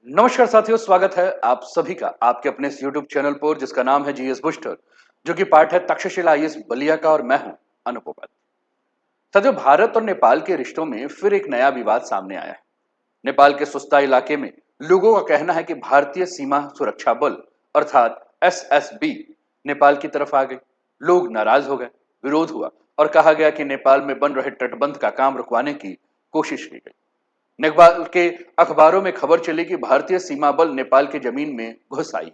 नमस्कार साथियों, स्वागत है आप सभी का आपके अपने इस YouTube चैनल पर जिसका नाम है जीएस बूस्टर, जो कि पार्ट है तक्षशिला आईएएस बलिया का और मैं हूं अनुपम। साथियों, भारत और नेपाल के रिश्तों में फिर एक नया विवाद सामने आया है। नेपाल के सुस्ता इलाके में लोगों का कहना है कि भारतीय सीमा सुरक्षा बल अर्थात एसएसबी नेपाल की तरफ आ गई। लोग नाराज हो गए, विरोध हुआ और कहा गया कि नेपाल में बन रहे तटबंध का काम रुकवाने की कोशिश की गई। नेपाल के अखबारों में खबर चली कि भारतीय सीमा बल नेपाल की जमीन में घुस आई है।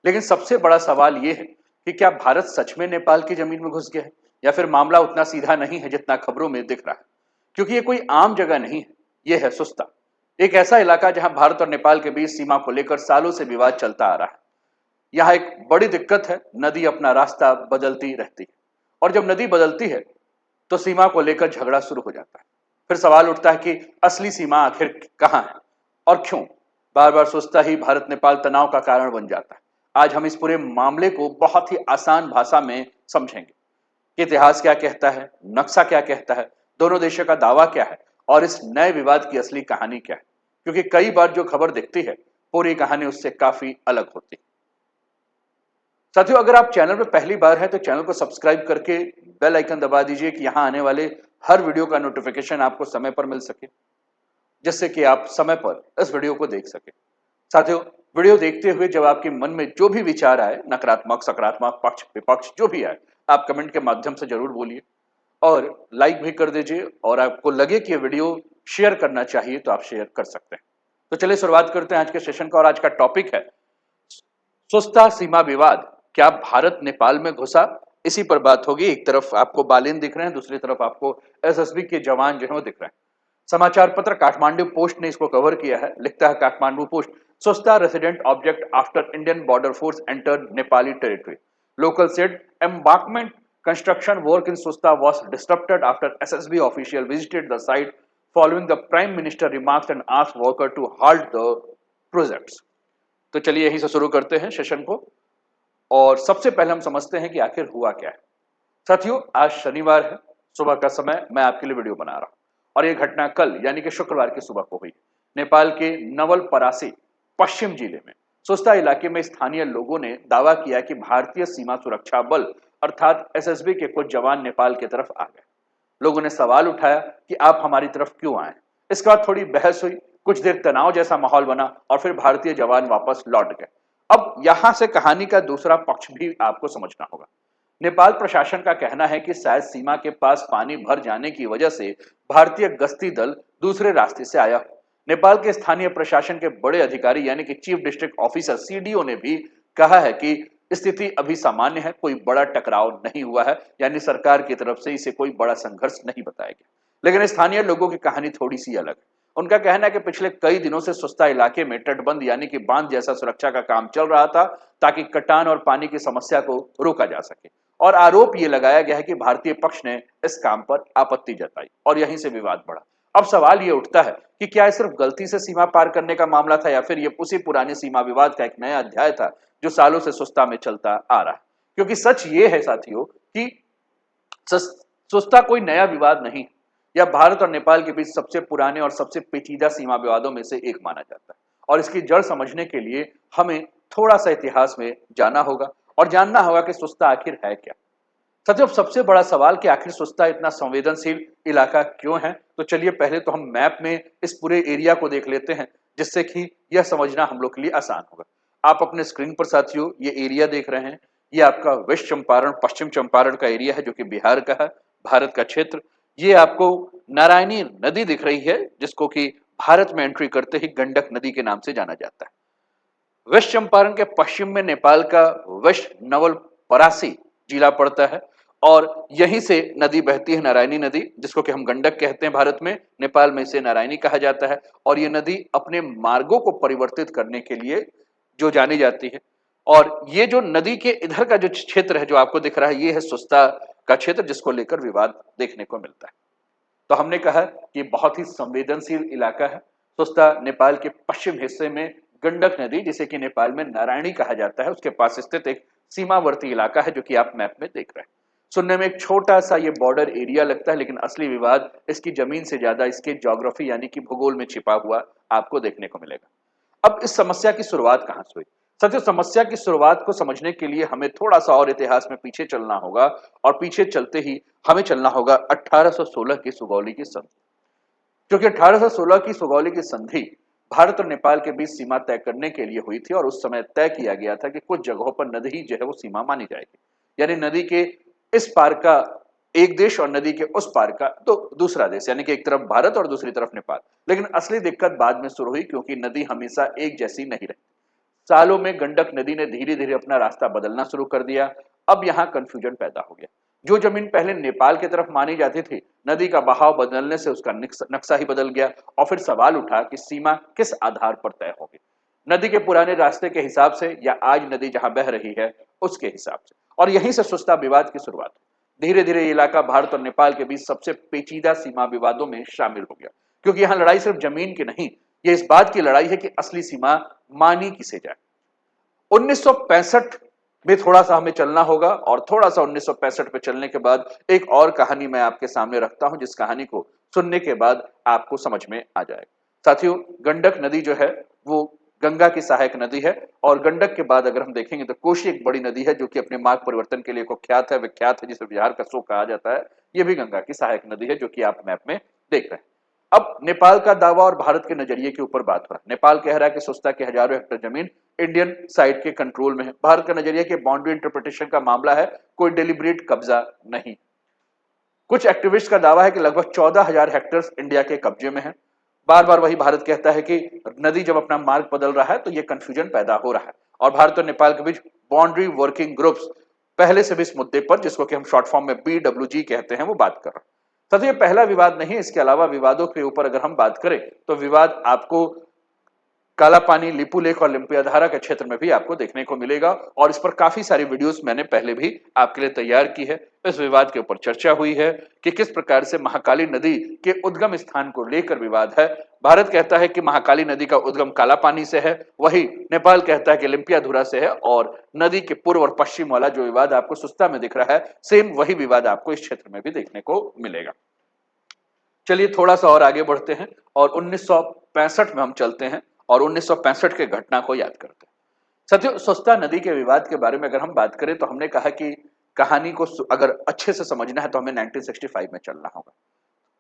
लेकिन सबसे बड़ा सवाल यह है कि क्या भारत सच में नेपाल की जमीन में घुस गया है या फिर मामला उतना सीधा नहीं है जितना खबरों में दिख रहा है। क्योंकि ये कोई आम जगह नहीं है, यह है सुस्ता, एक ऐसा इलाका जहां भारत और नेपाल के बीच सीमा को लेकर सालों से विवाद चलता आ रहा है। यहाँ एक बड़ी दिक्कत है, नदी अपना रास्ता बदलती रहती है और जब नदी बदलती है तो सीमा को लेकर झगड़ा शुरू हो जाता है। फिर सवाल उठता है कि असली सीमा आखिर कहां है और क्यों। बार बार सोचता ही भारत नेपाल तनाव का कारण बन जाता है। आज हम इस पूरे मामले को बहुत ही आसान भाषा में समझेंगे कि इतिहास क्या कहता है, नक्शा क्या कहता है, दोनों देशों का दावा क्या है और इस नए विवाद की असली कहानी क्या है। क्योंकि कई बार जो खबर दिखती है पूरी कहानी उससे काफी अलग होती है। साथियों, अगर आप चैनल पर पहली बार है तो चैनल को सब्सक्राइब करके बेल आइकन दबा दीजिए कि यहां आने वाले हर वीडियो का नोटिफिकेशन आपको समय पर मिल सके, जिससे कि आप समय पर इस वीडियो को देख सके। साथियों, वीडियो देखते हुए जब आपके मन में जो भी विचार आए, नकारात्मक सकारात्मक पक्ष विपक्ष जो भी आए, आप कमेंट के माध्यम से जरूर बोलिए और लाइक भी कर दीजिए। और आपको लगे कि ये वीडियो शेयर करना चाहिए तो आप शेयर कर सकते हैं। तो चलिए शुरुआत करते हैं आज के सेशन का। और आज का टॉपिक है सुस्ता सीमा विवाद, क्या भारत नेपाल में घुसा, इसी पर बात होगी। एक तरफ आपको बालिन दिख रहे हैं, दूसरी तरफ आपको एसएसबी के जवान जो है वो दिख रहे हैं। समाचार पत्र काठमांडू पोस्ट ने इसको कवर किया है। लिखता है Kathmandu post, Susta resident object after Indian border force entered Nepali territory. Local said embankment construction work in Susta was disrupted after SSB official visited the site following the Prime Minister remarks and asked worker to halt the projects। तो चलिए यहीं से शुरू करते हैं session को और सबसे पहले हम समझते हैं कि आखिर हुआ क्या है। साथियों, आज शनिवार है, सुबह का समय मैं आपके लिए वीडियो बना रहा हूं और यह घटना कल यानी कि शुक्रवार की सुबह को हुई। नेपाल के नवलपरासी पश्चिम जिले में सुस्ता इलाके में स्थानीय लोगों ने दावा किया कि भारतीय सीमा सुरक्षा बल अर्थात एसएसबी के कुछ जवान नेपाल की तरफ आ गए। लोगों ने सवाल उठाया कि आप हमारी तरफ क्यों आए। इसके बाद थोड़ी बहस हुई, कुछ देर तनाव जैसा माहौल बना और फिर भारतीय जवान वापस लौट गए। अब यहां से कहानी का दूसरा पक्ष भी आपको समझना होगा। नेपाल प्रशासन का कहना है कि शायद सीमा के पास पानी भर जाने की वजह से भारतीय गश्ती दल दूसरे रास्ते से आया। नेपाल के स्थानीय प्रशासन के बड़े अधिकारी यानी कि चीफ डिस्ट्रिक्ट ऑफिसर सीडीओ ने भी कहा है कि स्थिति अभी सामान्य है, कोई बड़ा टकराव नहीं हुआ है, यानी सरकार की तरफ से इसे कोई बड़ा संघर्ष नहीं बताया गया। लेकिन स्थानीय लोगों की कहानी थोड़ी सी अलग है। उनका कहना है कि पिछले कई दिनों से सुस्ता इलाके में तटबंध यानी कि बांध जैसा सुरक्षा का काम चल रहा था ताकि कटान और पानी की समस्या को रोका जा सके। और आरोप यह लगाया गया है कि भारतीय पक्ष ने इस काम पर आपत्ति जताई और यहीं से विवाद बढ़ा। अब सवाल यह उठता है कि क्या सिर्फ गलती से सीमा पार करने का मामला था या फिर यह उसी पुराने सीमा विवाद का एक नया अध्याय था जो सालों से सुस्ता में चलता आ रहा है। क्योंकि सच ये है साथियों कि सुस्ता कोई नया विवाद नहीं, यह भारत और नेपाल के बीच सबसे पुराने और सबसे पेचीदा सीमा विवादों में से एक माना जाता है। और इसकी जड़ समझने के लिए हमें थोड़ा सा इतिहास में जाना होगा और जानना होगा कि सुस्ता आखिर है क्या। साथियों, सबसे बड़ा सवाल कि आखिर सुस्ता इतना संवेदनशील इलाका क्यों है। तो चलिए पहले तो हम मैप में इस पूरे एरिया को देख लेते हैं, जिससे कि यह समझना हम लोग के लिए आसान होगा। आप अपने स्क्रीन पर साथियों ये एरिया देख रहे हैं, ये आपका वेस्ट चंपारण पश्चिम चंपारण का एरिया है जो कि बिहार का है, भारत का क्षेत्र। ये आपको नारायणी नदी दिख रही है जिसको कि भारत में एंट्री करते ही गंडक नदी के नाम से जाना जाता है। वेस्ट चंपारण के पश्चिम में नेपाल का वेस्ट नवलपरासी जिला पड़ता है और यहीं से नदी बहती है, नारायणी नदी, जिसको कि हम गंडक कहते हैं भारत में, नेपाल में इसे नारायणी कहा जाता है। और ये नदी अपने मार्गों को परिवर्तित करने के लिए जो जानी जाती है। और ये जो नदी के इधर का जो क्षेत्र है जो आपको दिख रहा है, ये है सुस्ता का क्षेत्र जिसको लेकर विवाद देखने को मिलता है। तो हमने कहा कि बहुत ही संवेदनशील इलाका है। सुस्ता नेपाल के पश्चिम हिस्से में गंडक नदी, जिसे कि नेपाल में नारायणी कहा जाता है, उसके पास स्थित एक सीमावर्ती इलाका है जो कि आप मैप में देख रहे हैं। सुनने में एक छोटा सा ये बॉर्डर एरिया लगता है, लेकिन असली विवाद इसकी जमीन से ज्यादा इसके ज्योग्राफी यानी कि भूगोल में छिपा हुआ आपको देखने को मिलेगा। अब इस समस्या की शुरुआत कहां से हुई? साथियों, समस्या की शुरुआत को समझने के लिए हमें थोड़ा सा और इतिहास में पीछे चलना होगा और पीछे चलते ही हमें चलना होगा 1816 की सुगौली की संधि। क्योंकि 1816 की सुगौली की संधि भारत और नेपाल के बीच सीमा तय करने के लिए हुई थी और उस समय तय किया गया था कि कुछ जगहों पर नदी ही जो है वो सीमा मानी जाएगी, यानी नदी के इस पार का एक देश और नदी के उस पार का तो दूसरा देश, यानी कि एक तरफ भारत और दूसरी तरफ नेपाल। लेकिन असली दिक्कत बाद में शुरू हुई, क्योंकि नदी हमेशा एक जैसी नहीं रही। सालों में गंडक नदी ने धीरे धीरे अपना रास्ता बदलना शुरू कर दिया। अब यहाँ कंफ्यूजन पैदा हो गया। जो जमीन पहले नेपाल की तरफ मानी जाती थी, नदी का बहाव बदलने से उसका नक्शा ही बदल गया और फिर सवाल उठा कि सीमा किस आधार पर तय होगी, नदी के पुराने रास्ते के हिसाब से या आज नदी जहां बह रही है उसके हिसाब से। और यहीं से सुस्ता विवाद की शुरुआत हुई। धीरे धीरे ये इलाका भारत और नेपाल के बीच सबसे पेचीदा सीमा विवादों में शामिल हो गया, क्योंकि यहाँ लड़ाई सिर्फ जमीन की नहीं, ये इस बात की लड़ाई है कि असली सीमा मानी किसे जाए। 1965 में थोड़ा सा हमें चलना होगा और थोड़ा सा 1965 में चलने के बाद एक और कहानी मैं आपके सामने रखता हूं, जिस कहानी को सुनने के बाद आपको समझ में आ जाएगा। साथियों, गंडक नदी जो है वो गंगा की सहायक नदी है और गंडक के बाद अगर हम देखेंगे तो कोशी एक बड़ी नदी है जो कि अपने मार्ग परिवर्तन के लिए कुख्यात है, विख्यात है, जिसे बिहार का शोक कहा जाता है। ये भी गंगा की सहायक नदी है, जो कि आप मैप में देख रहे हैं। अब नेपाल का दावा और भारत के नजरिए के ऊपर बात हो रहा है। नेपाल कह रहा है कि सुस्ता के हजारों हेक्टेयर जमीन इंडियन साइड के कंट्रोल में है। भारत का नजरिया कि बाउंड्री इंटरप्रिटेशन का मामला है, कोई डेलिब्रेट कब्जा नहीं। कुछ एक्टिविस्ट का दावा है कि लगभग 14,000 हेक्टेयर इंडिया के कब्जे में है। बार बार वही भारत कहता है कि नदी जब अपना मार्ग बदल रहा है तो ये कंफ्यूजन पैदा हो रहा है। और भारत और नेपाल के बीच बाउंड्री वर्किंग ग्रुप्स पहले से भी इस मुद्दे पर, जिसको कि हम शॉर्ट फॉर्म में BWG कहते हैं, वो बात कर रहे हैं। साथियों, ये पहला विवाद नहीं, इसके अलावा विवादों के ऊपर अगर हम बात करें तो विवाद आपको काला पानी, लिपू लेक और लिम्पियाधारा के क्षेत्र में भी आपको देखने को मिलेगा और इस पर काफी सारी वीडियोस मैंने पहले भी आपके लिए तैयार की है। इस विवाद के ऊपर चर्चा हुई है कि किस प्रकार से महाकाली नदी के उद्गम स्थान को लेकर विवाद है। भारत कहता है कि महाकाली नदी का उद्गम काला पानी से है, वही नेपाल कहता है कि लिम्पियाधुरा से है। और नदी के पूर्व और पश्चिम वाला जो विवाद आपको सुस्ता में दिख रहा है, सेम वही विवाद आपको इस क्षेत्र में भी देखने को मिलेगा। चलिए थोड़ा सा और आगे बढ़ते हैं और 1965 में हम चलते हैं और 1965 के घटना को याद करते हैं। साथियों, सुस्ता नदी के विवाद के बारे में अगर हम बात करें तो हमने कहा कि कहानी को अगर अच्छे से समझना है तो हमें 1965 में चलना होगा,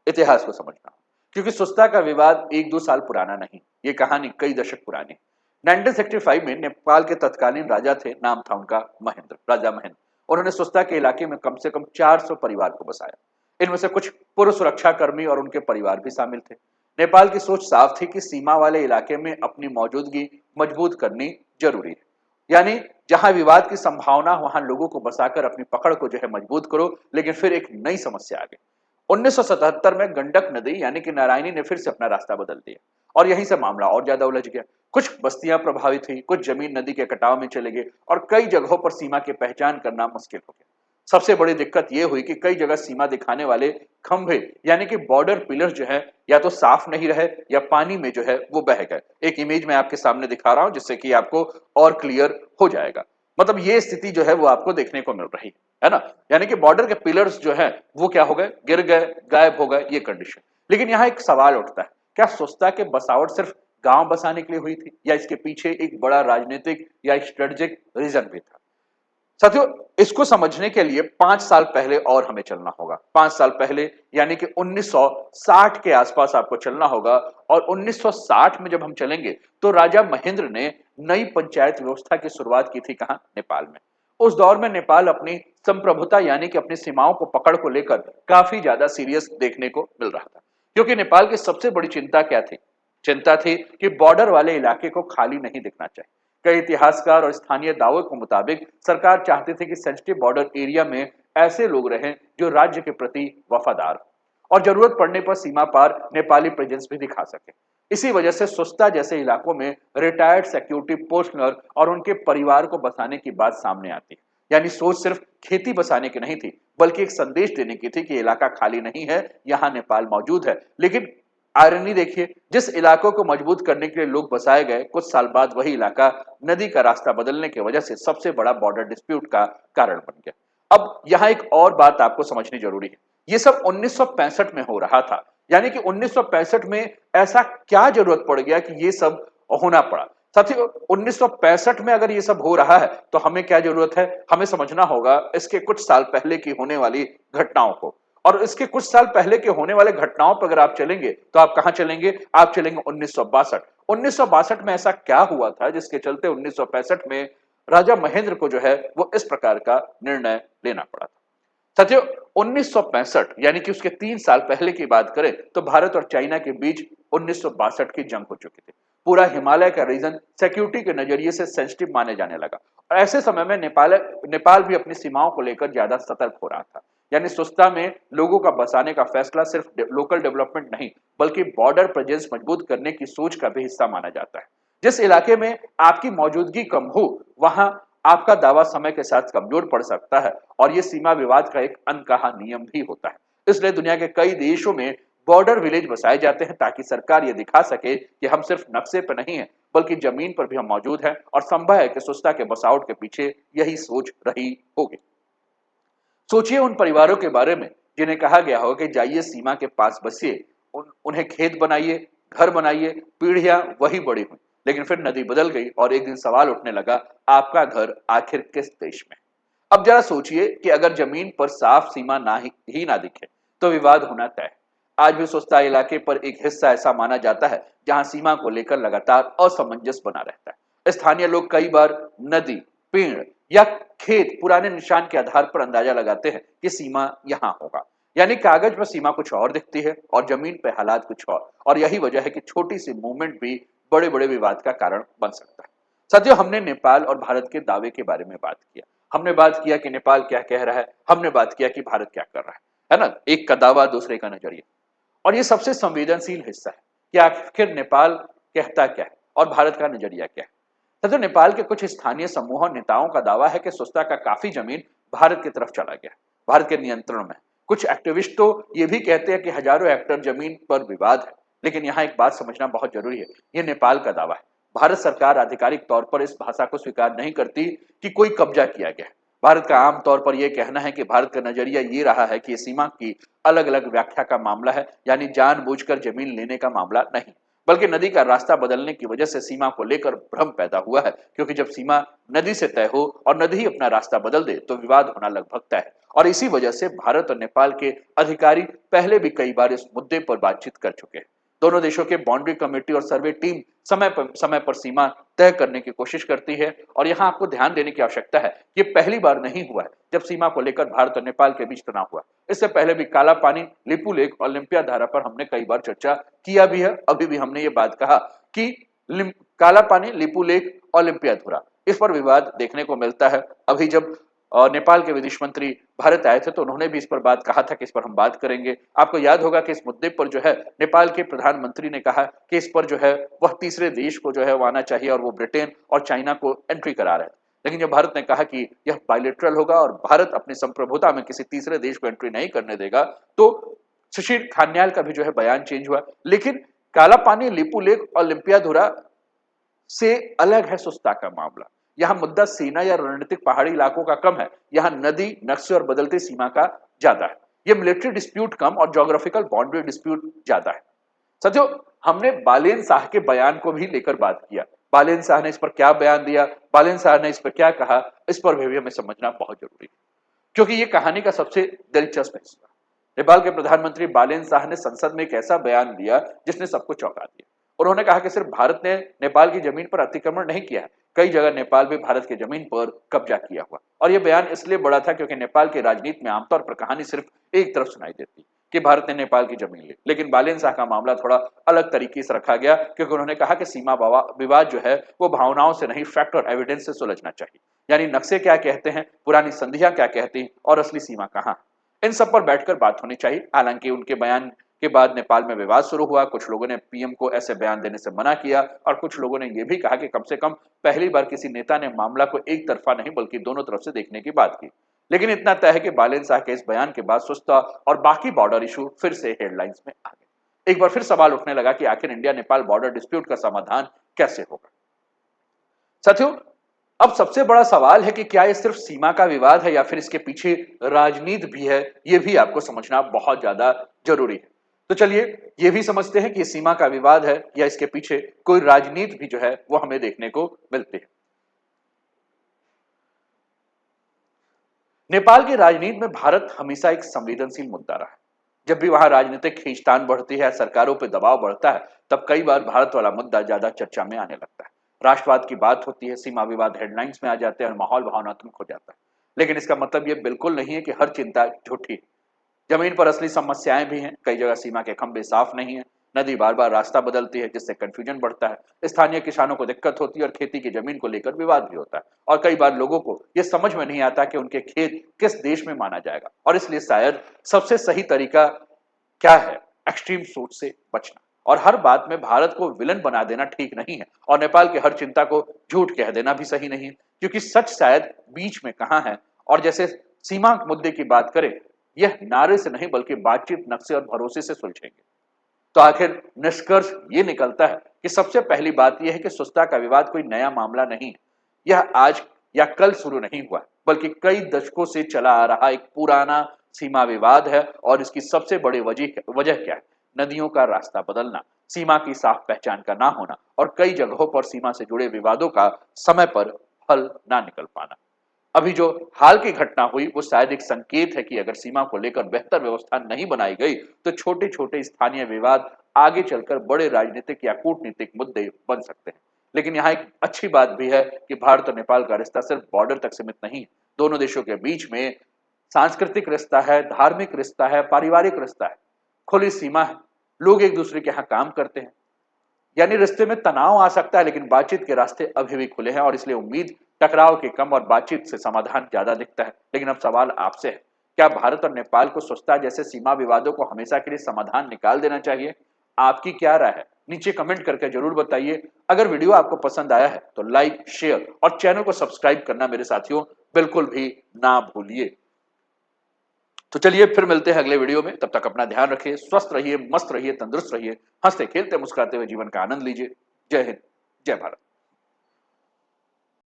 इतिहास को समझना होगा, क्योंकि सुस्ता का विवाद एक दो साल पुराना नहीं, ये कहानी कई दशक पुरानी। 1965 में नेपाल के तत्कालीन राजा थे, नाम था उनका महेंद्र, राजा महेंद्र। उन्होंने सुस्ता के इलाके में कम से कम 400 परिवार को बसाया। इनमें से कुछ पूर्व सुरक्षा कर्मी और उनके परिवार भी शामिल थे। नेपाल की सोच साफ थी कि सीमा वाले इलाके में अपनी मौजूदगी मजबूत करनी जरूरी है, यानी जहां विवाद की संभावना वहां लोगों को बसाकर अपनी पकड़ को जो है मजबूत करो। लेकिन फिर एक नई समस्या आ गई। 1977 में गंडक नदी यानी कि नारायणी ने फिर से अपना रास्ता बदल दिया और यहीं से मामला और ज्यादा उलझ गया। कुछ बस्तियां प्रभावित हुई, कुछ जमीन नदी के कटाव में चले गए और कई जगहों पर सीमा की पहचान करना मुश्किल हो गया। सबसे बड़ी दिक्कत यह हुई कि कई जगह सीमा दिखाने वाले खंभे यानी कि बॉर्डर पिलर्स जो है या तो साफ नहीं रहे या पानी में जो है वो बह गए। एक इमेज मैं आपके सामने दिखा रहा हूं जिससे कि आपको और क्लियर हो जाएगा। मतलब ये स्थिति जो है वो आपको देखने को मिल रही है ना, यानी कि बॉर्डर के पिलर्स जो है वो क्या हो गए, गिर गए, गायब हो गए, ये कंडीशन। लेकिन यहाँ एक सवाल उठता है, क्या सुस्ता के बसावट सिर्फ गांव बसाने के लिए हुई थी या इसके पीछे एक बड़ा राजनीतिक या स्ट्रेटेजिक रीजन भी था? साथियों, इसको समझने के लिए 5 साल पहले और हमें चलना होगा। 5 साल पहले यानी कि 1960 के आसपास आपको चलना होगा। और 1960 में जब हम चलेंगे तो राजा महेंद्र ने नई पंचायत व्यवस्था की शुरुआत की थी, कहां? नेपाल में। उस दौर में नेपाल अपनी संप्रभुता यानी कि अपनी सीमाओं को पकड़ को लेकर काफी ज्यादा सीरियस देखने को मिल रहा था, क्योंकि नेपाल की सबसे बड़ी चिंता क्या थी? चिंता थी कि बॉर्डर वाले इलाके को खाली नहीं दिखना चाहिए। कई इतिहासकार और स्थानीय दावों के मुताबिक सरकार चाहती थी कि सेंसिटिव बॉर्डर एरिया में ऐसे लोग रहें जो राज्य के प्रति वफादार और जरूरत पड़ने पर सीमा पार नेपाली प्रेजेंस भी दिखा सके। इसी वजह से सुस्ता जैसे इलाकों में रिटायर्ड सिक्योरिटी पर्सनल और उनके परिवार को बसाने की बात सामने आती है। यानी सोच सिर्फ खेती बसाने की नहीं थी, बल्कि एक संदेश देने की थी कि इलाका खाली नहीं है, यहाँ नेपाल मौजूद है। लेकिन आयरनी देखिए, जिस इलाकों को मजबूत करने के लिए लोग बसाए गए, कुछ साल बाद वही इलाका नदी का रास्ता बदलने की वजह से सबसे बड़ा बॉर्डर डिस्प्यूट का कारण बन गया। अब यहाँ एक और बात आपको समझनी जरूरी है, ये सब 1965 में हो रहा था, यानी कि 1965 में ऐसा क्या जरूरत पड़ गया कि ये सब होना पड़ा? साथियों 1965 में अगर ये सब हो रहा है तो हमें क्या जरूरत है, हमें समझना होगा इसके कुछ साल पहले की होने वाली घटनाओं को। और इसके कुछ साल पहले के होने वाले घटनाओं पर अगर आप चलेंगे तो आप कहां चलेंगे, आप चलेंगे 1962। 1962 में ऐसा क्या हुआ था जिसके चलते 1965 में राजा महेंद्र को जो है वो इस प्रकार का निर्णय लेना पड़ा था। साथियों 1965 यानी कि उसके 3 साल पहले की बात करें तो भारत और चाइना के बीच 1962 की जंग हो चुकी थी। पूरा हिमालय का रीजन सिक्योरिटी के नजरिए से सेंसिटिव माने जाने लगा और ऐसे समय में नेपाल भी अपनी सीमाओं को लेकर ज्यादा सतर्क हो रहा था। यानी सुस्ता में लोगों का बसाने का फैसला सिर्फ लोकल डेवलपमेंट नहीं बल्कि बॉर्डर प्रेजेंस मजबूत करने की सोच का भी हिस्सा माना जाता है। जिस इलाके में आपकी मौजूदगी कम हो वहां आपका दावा समय के साथ कमजोर पड़ सकता है और यह सीमा विवाद का एक अनकहा नियम भी होता है। इसलिए दुनिया के कई देशों में बॉर्डर विलेज बसाए जाते हैं ताकि सरकार ये दिखा सके कि हम सिर्फ नक्शे पर नहीं है बल्कि जमीन पर भी हम मौजूद हैं और संभव है कि सुस्ता के बसावट के पीछे यही सोच रही होगी। सोचिए उन परिवारों के बारे में जिन्हें कहा गया हो कि जाइए सीमा के पास बसिए, उन्हें खेत बनाइए, घर बनाइए, पीढ़ियां वही बड़ी हुई। लेकिन फिर नदी बदल गई और एक दिन सवाल उठने लगा, आपका घर आखिर किस देश में। अब जरा सोचिए कि अगर जमीन पर साफ सीमा ही ना दिखे तो विवाद होना तय है। आज भी सुस्ता इलाके पर एक हिस्सा ऐसा माना जाता है जहां सीमा को लेकर लगातार असमंजस बना रहता है। स्थानीय लोग कई बार नदी, पेड़ या खेत पुराने निशान के आधार पर अंदाजा लगाते हैं कि सीमा यहां होगा। यानी कागज पर सीमा कुछ और दिखती है और जमीन पर हालात कुछ और यही वजह है कि छोटी सी मूवमेंट भी बड़े बड़े विवाद का कारण बन सकता है। साथियों हमने नेपाल और भारत के दावे के बारे में बात किया, हमने बात किया कि नेपाल क्या कह रहा है, हमने बात किया कि भारत क्या कर रहा है ना, एक का दावा दूसरे का नजरिया। और ये सबसे संवेदनशील हिस्सा है कि आखिर नेपाल कहता क्या है और भारत का नजरिया क्या है। तो नेपाल के कुछ स्थानीय समूहों नेताओं का दावा है कि सुस्ता का काफी जमीन भारत की तरफ चला गया, भारत के नियंत्रण में। कुछ एक्टिविस्ट तो ये भी कहते हैं कि हजारों हेक्टेयर जमीन पर विवाद है। लेकिन यहाँ एक बात समझना बहुत जरूरी है, ये नेपाल का दावा है। भारत सरकार आधिकारिक तौर पर इस भाषा को स्वीकार नहीं करती कि कोई कब्जा किया गया है। भारत का आम तौर पर यह कहना है कि भारत का नजरिया ये रहा है कि ये सीमा की अलग अलग व्याख्या का मामला है, यानी जानबूझकर जमीन लेने का मामला नहीं, बल्कि नदी का रास्ता बदलने की वजह से सीमा को लेकर भ्रम पैदा हुआ है। क्योंकि जब सीमा नदी से तय हो और नदी ही अपना रास्ता बदल दे तो विवाद होना लगभग तय है। और इसी वजह से भारत और नेपाल के अधिकारी पहले भी कई बार इस मुद्दे पर बातचीत कर चुके हैं। दोनों देशों के बाउंड्री कमेटी और सर्वे टीम समय पर सीमा तय करने की कोशिश करती है। और यहाँ आपको ध्यान देने की आवश्यकता है, ये पहली बार नहीं हुआ है जब सीमा को लेकर भारत और नेपाल के बीच तनाव हुआ। इससे पहले भी काला पानी, लिपू लेक, ओलंपिया धारा पर हमने कई बार चर्चा किया भी है। अभी भी हमने ये बात कहा कि काला पानी, लिपू लेक, ओलंपिया धारा, इस पर विवाद देखने को मिलता है। अभी जब नेपाल के विदेश मंत्री भारत आए थे तो उन्होंने भी इस पर बात कहा था कि इस पर हम बात करेंगे। आपको याद होगा कि इस मुद्दे पर जो है नेपाल के प्रधानमंत्री ने कहा कि इस पर जो है वह तीसरे देश को जो है वो आना चाहिए और वो ब्रिटेन और चाइना को एंट्री करा रहे हैं। लेकिन जब भारत ने कहा कि यह बायलैटरल होगा और भारत अपनी संप्रभुता में किसी तीसरे देश को एंट्री नहीं करने देगा, तो सुशील खान्याल का भी जो है बयान चेंज हुआ। लेकिन काला पानी, लिपू लेक, ओलंपियाधुरा से अलग है सुस्ता का मामला। यहां मुद्दा सेना या रणनीतिक पहाड़ी इलाकों का कम है, यहां नदी, नक्शे और बदलती सीमा का ज्यादा है। यह मिलिट्री डिस्प्यूट कम और ज्योग्राफिकल बाउंड्री डिस्प्यूट ज्यादा है। साथियों हमने बालेन शाह के बयान को भी लेकर बात किया। बालेन शाह ने इस पर क्या बयान दिया, बालेन शाह ने इस पर क्या कहा, इस पर भी हमें समझना बहुत जरूरी है क्योंकि ये कहानी का सबसे दिलचस्प हिस्सा। नेपाल के प्रधानमंत्री बालेन शाह ने संसद में एक ऐसा बयान दिया जिसने सबको चौंका दिया। उन्होंने कहा कि सिर्फ भारत ने नेपाल की जमीन पर अतिक्रमण नहीं किया है, कई जगह नेपाल भी भारत की जमीन पर कब्जा किया हुआ। और यह बयान इसलिए बड़ा था क्योंकि नेपाल की राजनीति में आमतौर पर कहानी सिर्फ एक तरफ सुनाई देती कि भारत ने नेपाल की जमीन ली। लेकिन बालेन शाह का मामला थोड़ा अलग तरीके से रखा गया क्योंकि उन्होंने कहा कि सीमा विवाद जो है वो भावनाओं से नहीं, फैक्ट और एविडेंस से सुलझना चाहिए। यानी नक्शे क्या कहते हैं, पुरानी संधियां क्या कहती हैं और असली सीमा कहाँ, इन सब पर बैठकर बात होनी चाहिए। हालांकि उनके बयान के बाद नेपाल में विवाद शुरू हुआ। कुछ लोगों ने पीएम को ऐसे बयान देने से मना किया और कुछ लोगों ने यह भी कहा कि कम से कम पहली बार किसी नेता ने मामला को एक तरफा नहीं बल्कि दोनों तरफ से देखने की बात की। लेकिन इतना तय है कि बालेन शाह के इस बयान के बाद सुस्ता और बाकी बॉर्डर इशू फिर से हेडलाइंस में आ गए। एक बार फिर सवाल उठने लगा कि आखिर इंडिया नेपाल बॉर्डर डिस्प्यूट का समाधान कैसे होगा। साथियों अब सबसे बड़ा सवाल है कि क्या ये सिर्फ सीमा का विवाद है या फिर इसके पीछे राजनीति भी है, ये भी आपको समझना बहुत ज्यादा जरूरी है। तो चलिए ये भी समझते हैं कि ये सीमा का विवाद है या इसके पीछे कोई राजनीति भी जो है वो हमें देखने को मिलती है। नेपाल की राजनीति में भारत हमेशा एक संवेदनशील मुद्दा रहा है। जब भी वहां राजनीतिक खींचतान बढ़ती है, सरकारों पर दबाव बढ़ता है, तब कई बार भारत वाला मुद्दा ज्यादा चर्चा में आने लगता है। राष्ट्रवाद की बात होती है, सीमा विवाद हेडलाइंस में आ जाते हैं और माहौल भावनात्मक हो जाता है। लेकिन इसका मतलब ये बिल्कुल नहीं है कि हर चिंता झूठी है। जमीन पर असली समस्याएं भी हैं। कई जगह सीमा के खंभे साफ नहीं है, नदी बार बार रास्ता बदलती है जिससे कंफ्यूजन बढ़ता है, स्थानीय किसानों को दिक्कत होती है और खेती की जमीन को लेकर विवाद भी होता है। और कई बार लोगों को यह समझ में नहीं आता कि उनके खेत किस देश में माना जाएगा, और इसलिए शायद सबसे सही तरीका क्या है, एक्सट्रीम सोच से बचना। और हर बात में भारत को विलन बना देना ठीक नहीं है, और नेपाल की हर चिंता को झूठ कह देना भी सही नहीं है, क्योंकि सच शायद बीच में कहां है। और जैसे सीमा मुद्दे की बात करें, यह नारे से नहीं बल्कि बातचीत, नक्शे और भरोसे से सुलझेंगे। तो आखिर निष्कर्ष ये निकलता है कि सबसे पहली बात यह है कि सुस्ता का विवाद कोई नया मामला नहीं है। यह आज या कल शुरू नहीं हुआ, बल्कि कई दशकों से चला आ रहा एक पुराना सीमा विवाद है। और इसकी सबसे बड़ी वजह क्या है? नदियों का रास्ता बदलना, सीमा की साफ पहचान का ना होना, और कई जगहों पर सीमा से जुड़े विवादों का समय पर हल ना निकल पाना। अभी जो हाल की घटना हुई वो शायद एक संकेत है कि अगर सीमा को लेकर बेहतर व्यवस्था नहीं बनाई गई, तो छोटे छोटे स्थानीय विवाद आगे चलकर बड़े राजनीतिक या कूटनीतिक मुद्दे बन सकते हैं। लेकिन यहाँ एक अच्छी बात भी है कि भारत और नेपाल का रिश्ता सिर्फ बॉर्डर तक सीमित नहीं है। दोनों देशों के बीच में सांस्कृतिक रिश्ता है, धार्मिक रिश्ता है, पारिवारिक रिश्ता है, खुली सीमा है, लोग एक दूसरे के यहाँ काम करते हैं। यानी रिश्ते में तनाव आ सकता है, लेकिन बातचीत के रास्ते अभी भी खुले हैं, और इसलिए उम्मीद टकराव के कम और बातचीत से समाधान ज्यादा दिखता है। लेकिन अब सवाल आपसे है, क्या भारत और नेपाल को सुस्ता जैसे सीमा विवादों को हमेशा के लिए समाधान निकाल देना चाहिए? आपकी क्या राय है? नीचे कमेंट करके जरूर बताइए। अगर वीडियो आपको पसंद आया है तो लाइक, शेयर और चैनल को सब्सक्राइब करना मेरे साथियों बिल्कुल भी ना भूलिए। तो चलिए फिर मिलते हैं अगले वीडियो में। तब तक अपना ध्यान रखिए, स्वस्थ रहिए, मस्त रहिए, तंदुरुस्त रहिए, हंसते खेलते मुस्कुराते हुए जीवन का आनंद लीजिए। जय हिंद, जय भारत।